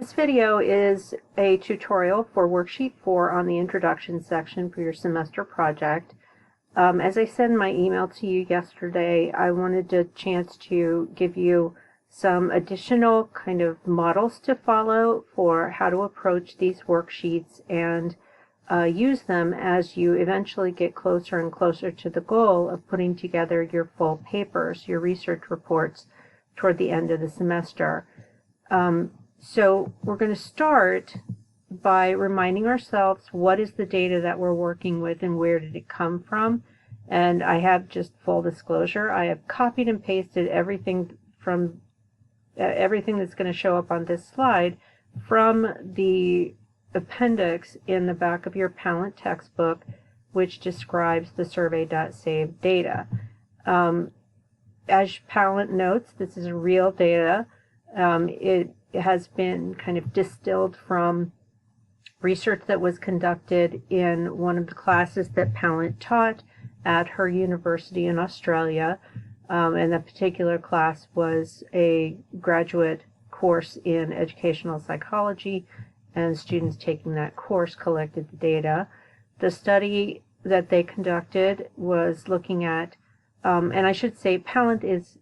This video is a tutorial for Worksheet 4 on the Introduction section for your semester project. As I said in my email to you yesterday, I wanted a chance to give you some additional kind of models to follow for how to approach these worksheets and use them as you eventually get closer and closer to the goal of putting together your full papers, your research reports, toward the end of the semester. So we're going to start by reminding ourselves what is the data that we're working with and where did it come from. And I have, just full disclosure, I have copied and pasted everything from everything that's going to show up on this slide from the appendix in the back of your Pallant textbook, which describes the survey.save data. As Pallant notes, this is real data. It has been kind of distilled from research that was conducted in one of the classes that Pallant taught at her university in Australia. And that particular class was a graduate course in educational psychology, and students taking that course collected the data. The study that they conducted was looking at, and I should say Pallant is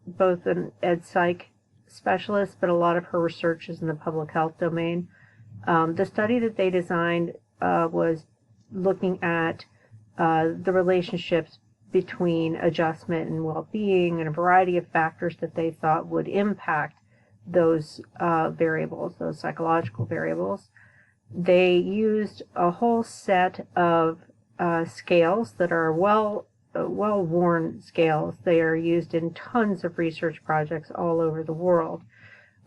both an ed psych specialist, but a lot of her research is in the public health domain. The study that they designed was looking at the relationships between adjustment and well-being and a variety of factors that they thought would impact those variables, those psychological variables. They used a whole set of scales that are well-worn scales. They are used in tons of research projects all over the world.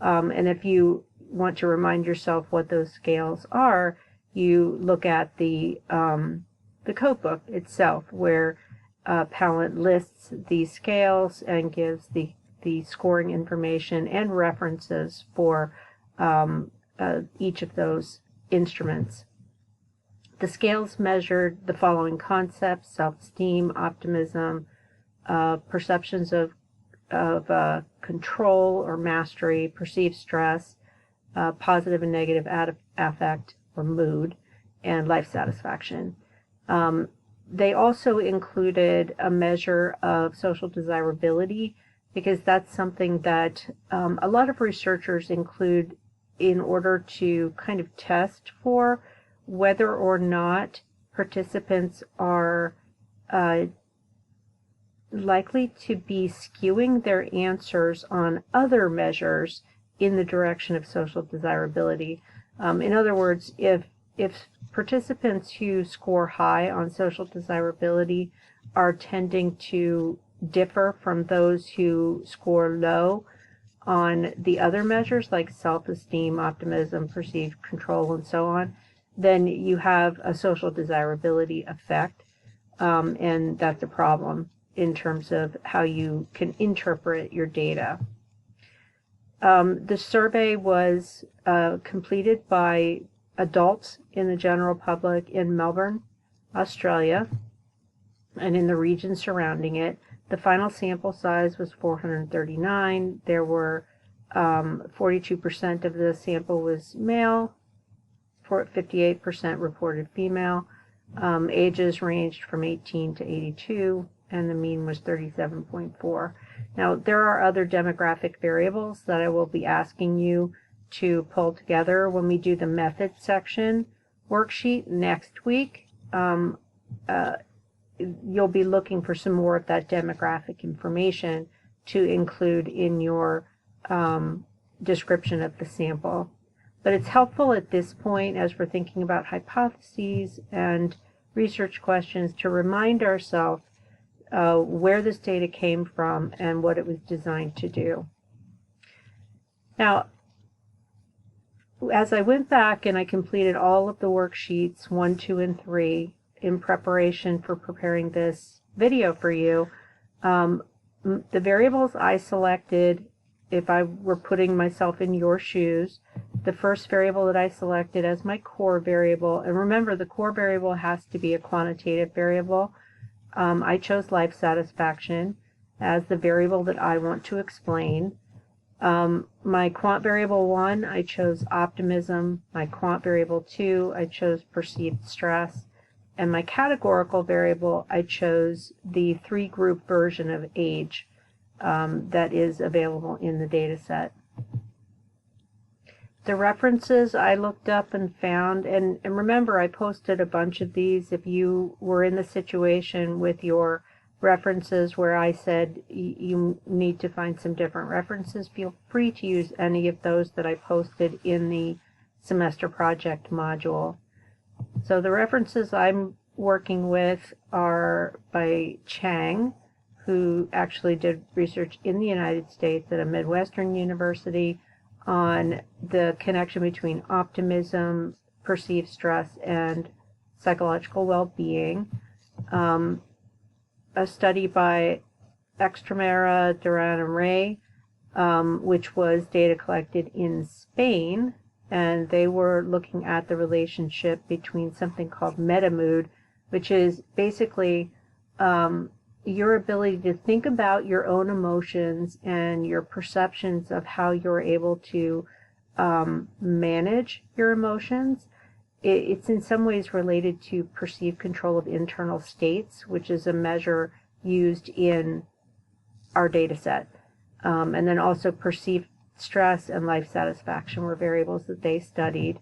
And if you want to remind yourself what those scales are, you look at the code book itself, where Pallant lists these scales and gives the scoring information and references for each of those instruments. The scales measured the following concepts: self-esteem, optimism, perceptions of control or mastery, perceived stress, positive and negative affect or mood, and life satisfaction. They also included a measure of social desirability, because that's something that a lot of researchers include in order to kind of test for whether or not participants are likely to be skewing their answers on other measures in the direction of social desirability. In other words, if participants who score high on social desirability are tending to differ from those who score low on the other measures like self-esteem, optimism, perceived control, and so on, then you have a social desirability effect, and that's a problem in terms of how you can interpret your data. The survey was completed by adults in the general public in Melbourne, Australia, and in the region surrounding it. The final sample size was 439. There were 42% of the sample was male, 58% reported female. Ages ranged from 18 to 82, and the mean was 37.4. Now, there are other demographic variables that I will be asking you to pull together when we do the method section worksheet next week. You'll be looking for some more of that demographic information to include in your description of the sample. But it's helpful at this point, as we're thinking about hypotheses and research questions, to remind ourselves where this data came from and what it was designed to do. Now, as I went back and I completed all of the worksheets 1, 2, and 3 in preparation for preparing this video for you, the variables I selected, if I were putting myself in your shoes, the first variable that I selected as my core variable, and remember the core variable has to be a quantitative variable, I chose life satisfaction as the variable that I want to explain. My quant variable 1, I chose optimism. My quant variable 2, I chose perceived stress. And my categorical variable, I chose the 3-group version of age that is available in the data set. The references I looked up and found, and remember, I posted a bunch of these. If you were in the situation with your references where I said you need to find some different references, feel free to use any of those that I posted in the semester project module. So the references I'm working with are by Chang, who actually did research in the United States at a Midwestern university on the connection between optimism, perceived stress, and psychological well-being. A study by Extremera, Duran, and Ray, which was data collected in Spain, and they were looking at the relationship between something called metamood, which is basically your ability to think about your own emotions and your perceptions of how you're able to manage your emotions. It's in some ways related to perceived control of internal states, which is a measure used in our data set. And then also perceived stress and life satisfaction were variables that they studied.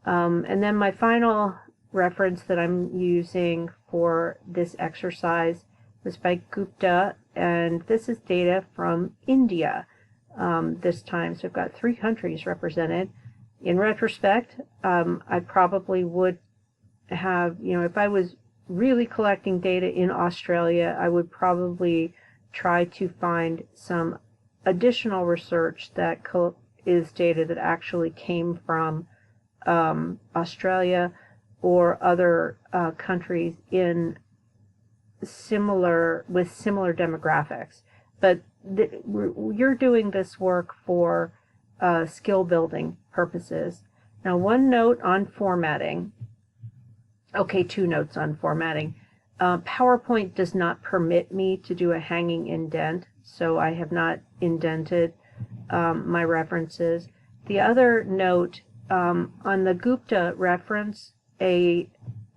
And then my final reference that I'm using for this exercise was by Gupta, and this is data from India this time. So I've got 3 countries represented. In retrospect, I probably would have, if I was really collecting data in Australia, I would probably try to find some additional research that is data that actually came from Australia or other countries in with similar demographics. But you're doing this work for skill building purposes. Now, one note on formatting. Okay, 2 notes on formatting. PowerPoint does not permit me to do a hanging indent, so I have not indented my references. The other note, on the Gupta reference, a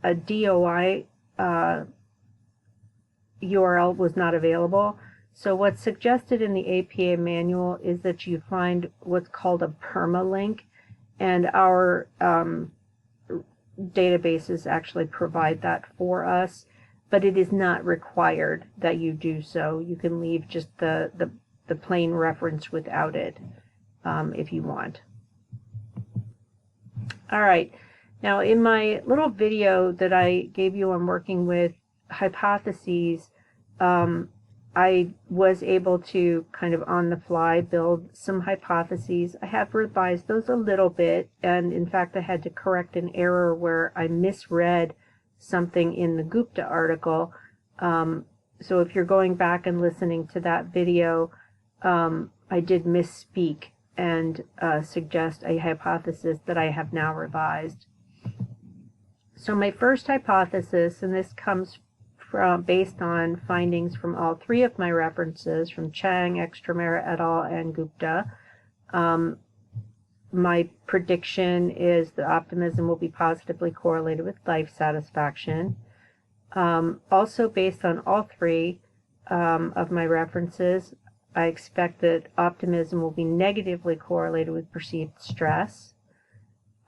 DOI URL was not available. So what's suggested in the APA manual is that you find what's called a permalink, and our databases actually provide that for us, but it is not required that you do so. You can leave just the plain reference without it if you want. All right. Now, in my little video that I gave you on working with hypotheses, I was able to kind of on the fly build some hypotheses. I have revised those a little bit, and in fact I had to correct an error where I misread something in the Gupta article. So if you're going back and listening to that video, I did misspeak and suggest a hypothesis that I have now revised. So my first hypothesis, and this comes based on findings from all 3 of my references, from Chang, Extremera et al., and Gupta. My prediction is that optimism will be positively correlated with life satisfaction. Also, based on all 3 of my references, I expect that optimism will be negatively correlated with perceived stress.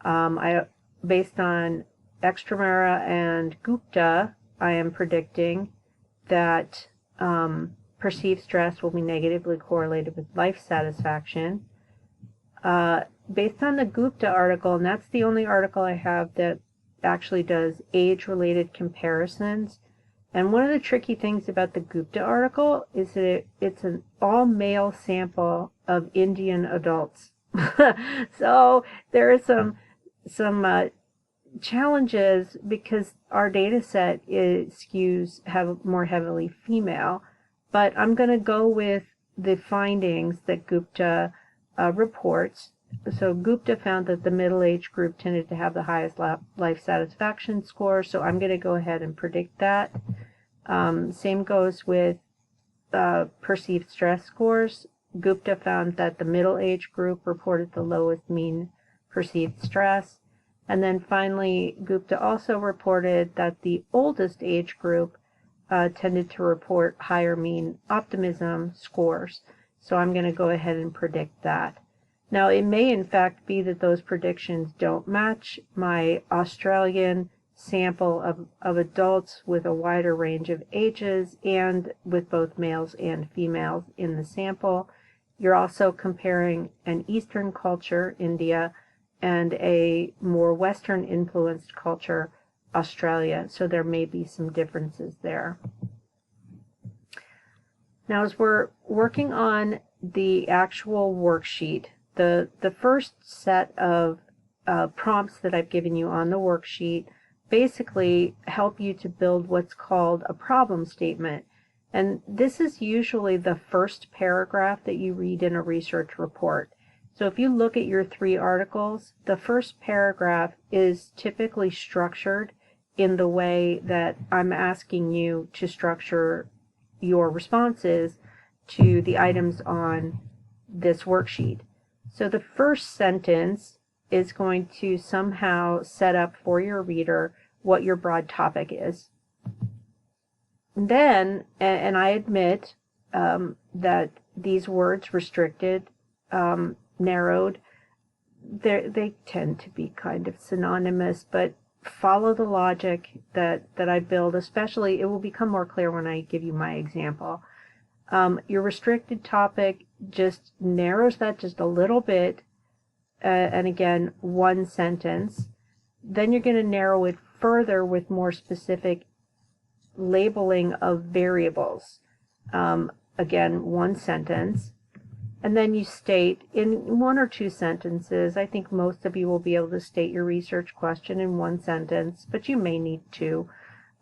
Based on Extremera and Gupta, I am predicting that perceived stress will be negatively correlated with life satisfaction. Based on the Gupta article, and that's the only article I have that actually does age-related comparisons. And one of the tricky things about the Gupta article is that it's an all-male sample of Indian adults. So there are some challenges because our data set skews more heavily female, but I'm going to go with the findings that Gupta reports. So Gupta found that the middle-aged group tended to have the highest life satisfaction score, so I'm going to go ahead and predict that. Same goes with perceived stress scores. Gupta found that the middle age group reported the lowest mean perceived stress. And then finally, Gupta also reported that the oldest age group tended to report higher mean optimism scores. So I'm going to go ahead and predict that. Now, it may in fact be that those predictions don't match my Australian sample of adults with a wider range of ages and with both males and females in the sample. You're also comparing an Eastern culture, India, and a more Western influenced culture, Australia, so there may be some differences there. Now, as we're working on the actual worksheet, the first set of prompts that I've given you on the worksheet basically help you to build what's called a problem statement. And this is usually the first paragraph that you read in a research report. So if you look at your 3 articles, the first paragraph is typically structured in the way that I'm asking you to structure your responses to the items on this worksheet. So the first sentence is going to somehow set up for your reader what your broad topic is. Then, and I admit that these words, restricted, narrowed, they tend to be kind of synonymous, but follow the logic that I build, especially it will become more clear when I give you my example. Your restricted topic just narrows that just a little bit, and again, 1 sentence. Then you're going to narrow it further with more specific labeling of variables. Again, 1 sentence. And then you state in 1 or 2 sentences. I think most of you will be able to state your research question in 1 sentence, but you may need 2.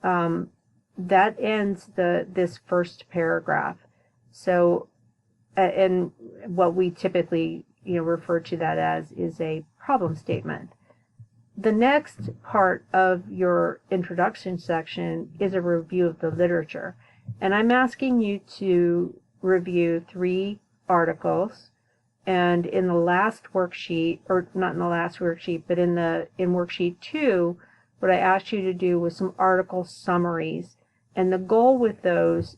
That ends this first paragraph. So, and what we typically refer to that as is a problem statement. The next part of your introduction section is a review of the literature. And I'm asking you to review 3 articles. And in the last worksheet, or not in the last worksheet, but in worksheet 2, what I asked you to do was some article summaries. And the goal with those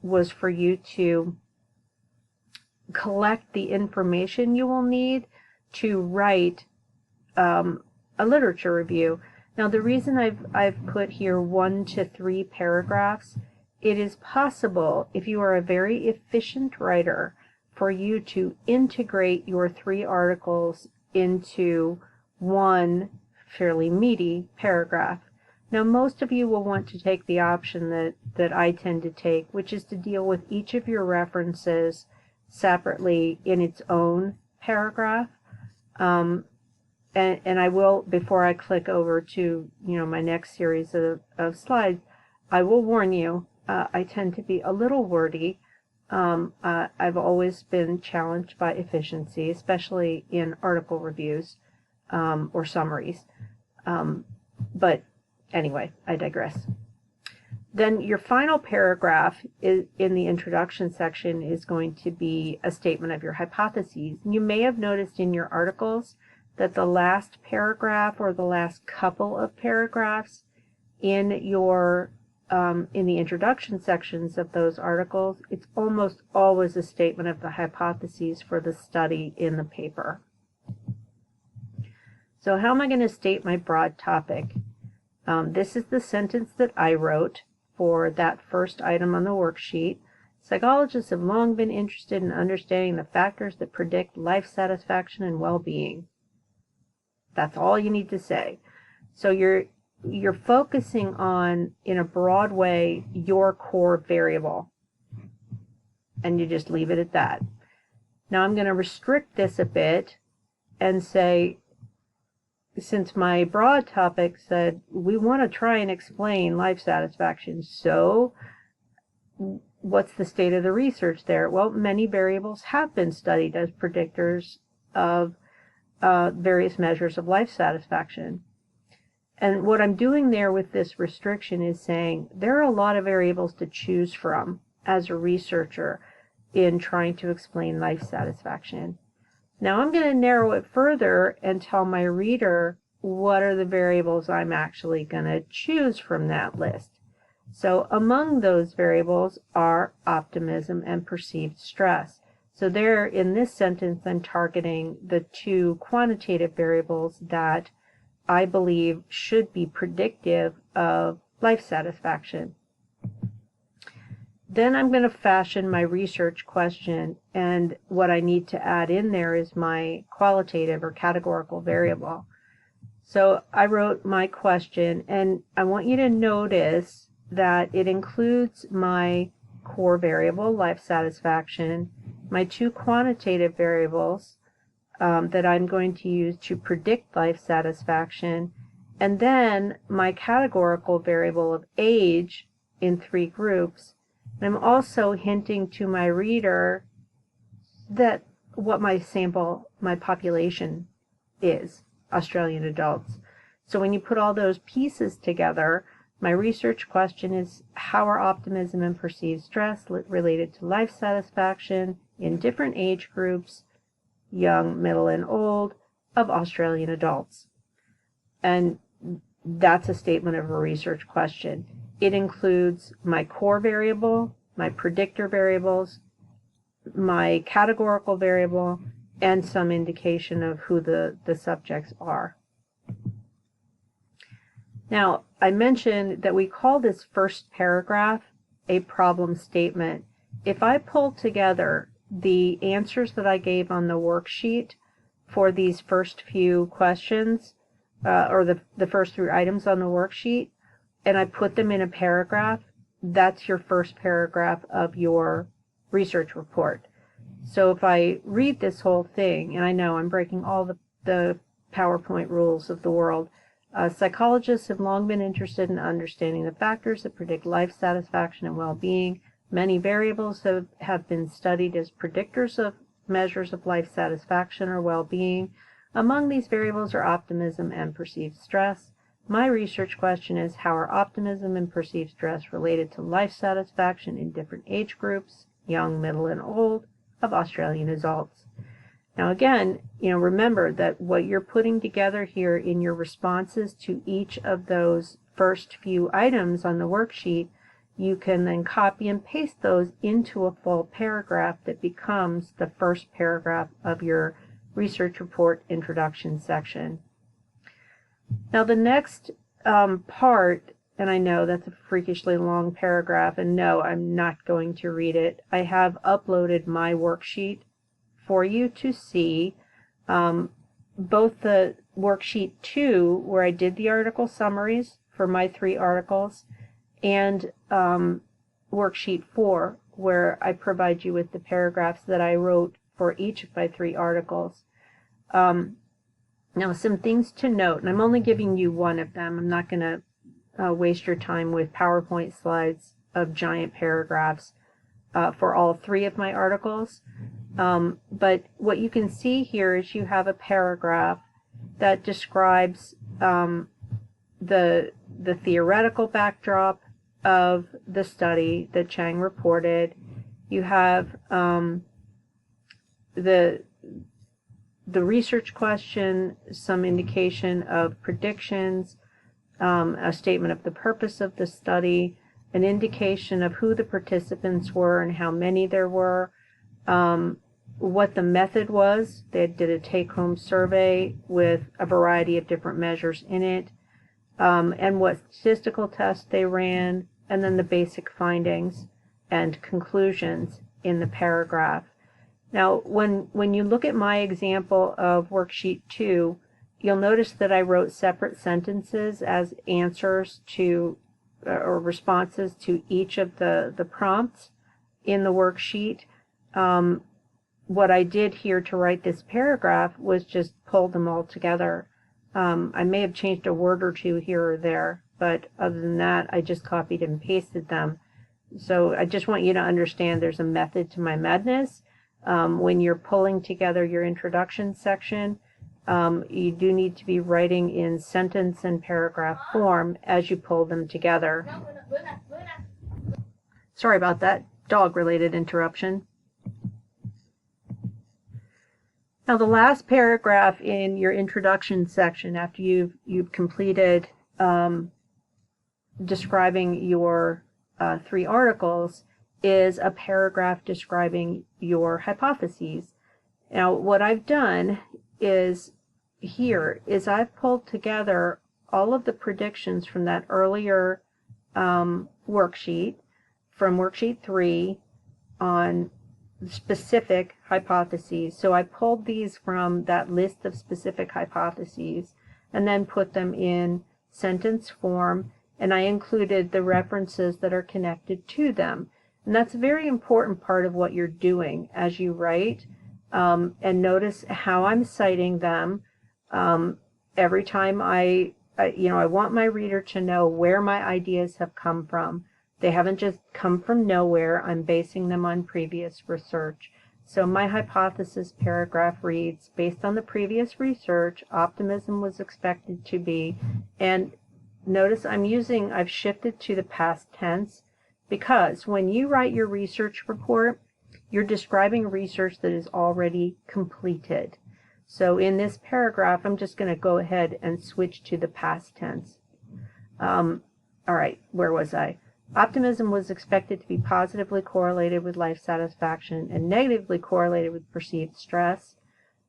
was for you to collect the information you will need to write a literature review. Now, the reason I've put here 1 to 3 paragraphs, it is possible, if you are a very efficient writer, for you to integrate your 3 articles into 1 fairly meaty paragraph. Now, most of you will want to take the option that I tend to take, which is to deal with each of your references separately in its own paragraph. And I will, before I click over to my next series of slides, I will warn you, I tend to be a little wordy. I've always been challenged by efficiency, especially in article reviews or summaries. But anyway, I digress. Then your final paragraph in the introduction section is going to be a statement of your hypotheses. You may have noticed in your articles that the last paragraph or the last couple of paragraphs in your in the introduction sections of those articles, it's almost always a statement of the hypotheses for the study in the paper. So how am I going to state my broad topic? This is the sentence that I wrote for that first item on the worksheet. Psychologists have long been interested in understanding the factors that predict life satisfaction and well-being. That's all you need to say. So you're focusing on, in a broad way, your core variable. And you just leave it at that. Now I'm going to restrict this a bit and say, since my broad topic said we want to try and explain life satisfaction, so what's the state of the research there? Well, many variables have been studied as predictors of various measures of life satisfaction. And what I'm doing there with this restriction is saying there are a lot of variables to choose from as a researcher. in trying to explain life satisfaction. Now I'm going to narrow it further and tell my reader what are the variables I'm actually going to choose from that list. So among those variables are optimism and perceived stress. So there, in this sentence, I'm targeting the two quantitative variables that I believe should be predictive of life satisfaction. Then I'm going to fashion my research question, and what I need to add in there is my qualitative or categorical variable. So I wrote my question, and I want you to notice that it includes my core variable, life satisfaction, my two quantitative variables that I'm going to use to predict life satisfaction, and then my categorical variable of age in 3 groups. And I'm also hinting to my reader that what my population is, Australian adults. So when you put all those pieces together, my research question is, how are optimism and perceived stress related to life satisfaction in different age groups, young, middle, and old, of Australian adults? And that's a statement of a research question. It includes my core variable, my predictor variables, my categorical variable, and some indication of who the subjects are. Now, I mentioned that we call this first paragraph a problem statement. If I pull together the answers that I gave on the worksheet for these first few questions, or the first 3 items on the worksheet, and I put them in a paragraph, that's your first paragraph of your research report. So if I read this whole thing, and I know I'm breaking all the PowerPoint rules of the world, psychologists have long been interested in understanding the factors that predict life satisfaction and well-being. Many variables have been studied as predictors of measures of life satisfaction or well-being. Among these variables are optimism and perceived stress. My research question is, how are optimism and perceived stress related to life satisfaction in different age groups, young, middle, and old, of Australian adults? Now again, remember that what you're putting together here in your responses to each of those first few items on the worksheet, you can then copy and paste those into a full paragraph that becomes the first paragraph of your research report introduction section. Now the next part, and I know that's a freakishly long paragraph, and no, I'm not going to read it. I have uploaded my worksheet for you to see, both the worksheet 2, where I did the article summaries for my 3 articles, and worksheet 4, where I provide you with the paragraphs that I wrote for each of my 3 articles. Now, some things to note, and I'm only giving you one of them. I'm not going to waste your time with PowerPoint slides of giant paragraphs for all 3 of my articles. But what you can see here is you have a paragraph that describes the theoretical backdrop of the study that Chang reported. You have the research question, some indication of predictions, a statement of the purpose of the study, an indication of who the participants were and how many there were, what the method was. They did a take-home survey with a variety of different measures in it, and what statistical tests they ran, and then the basic findings and conclusions in the paragraph. Now, when you look at my example of worksheet 2, you'll notice that I wrote separate sentences as answers to or responses to each of the prompts in the worksheet. What I did here to write this paragraph was just pull them all together. I may have changed a word or 2 here or there, but other than that, I just copied and pasted them. So I just want you to understand there's a method to my madness. When you're pulling together your introduction section, you do need to be writing in sentence and paragraph form as you pull them together. Sorry about that dog-related interruption. Now, the last paragraph in your introduction section, after you've completed describing your 3 articles, is a paragraph describing your hypotheses. Now, what I've done is I've pulled together all of the predictions from that earlier worksheet, from worksheet 3 on specific hypotheses. So I pulled these from that list of specific hypotheses and then put them in sentence form, and I included the references that are connected to them. And that's a very important part of what you're doing as you write. And notice how I'm citing them. Every time I want my reader to know where my ideas have come from. They haven't just come from nowhere. I'm basing them on previous research. So my hypothesis paragraph reads, based on the previous research, optimism was expected to be, and notice I've shifted to the past tense, because when you write your research report, you're describing research that is already completed. So in this paragraph, I'm just going to go ahead and switch to the past tense. All right, where was I? Optimism was expected to be positively correlated with life satisfaction and negatively correlated with perceived stress.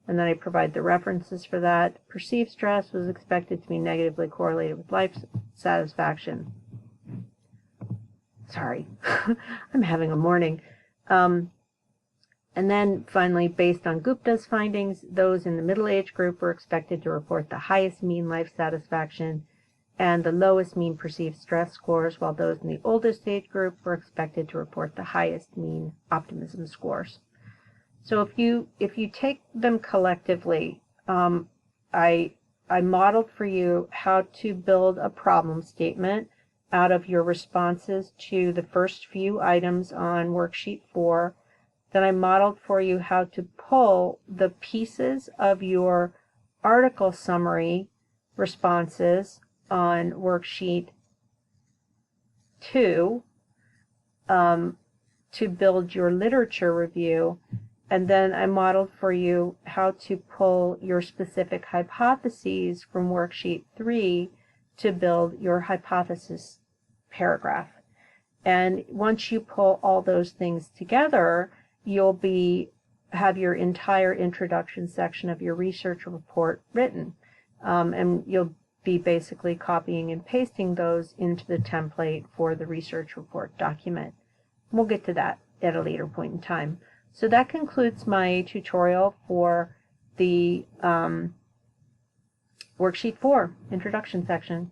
And then I provide the references for that. Perceived stress was expected to be negatively correlated with life satisfaction. Sorry, I'm having a morning. And then finally, based on Gupta's findings, those in the middle age group were expected to report the highest mean life satisfaction and the lowest mean perceived stress scores, while those in the oldest age group were expected to report the highest mean optimism scores. So if you take them collectively, I modeled for you how to build a problem statement out of your responses to the first few items on worksheet 4. Then I modeled for you how to pull the pieces of your article summary responses on worksheet 2 to build your literature review. And then I modeled for you how to pull your specific hypotheses from worksheet 3 to build your hypothesis paragraph. And once you pull all those things together, you'll have your entire introduction section of your research report written. And you'll be basically copying and pasting those into the template for the research report document. We'll get to that at a later point in time. So that concludes my tutorial for the worksheet 4 introduction section.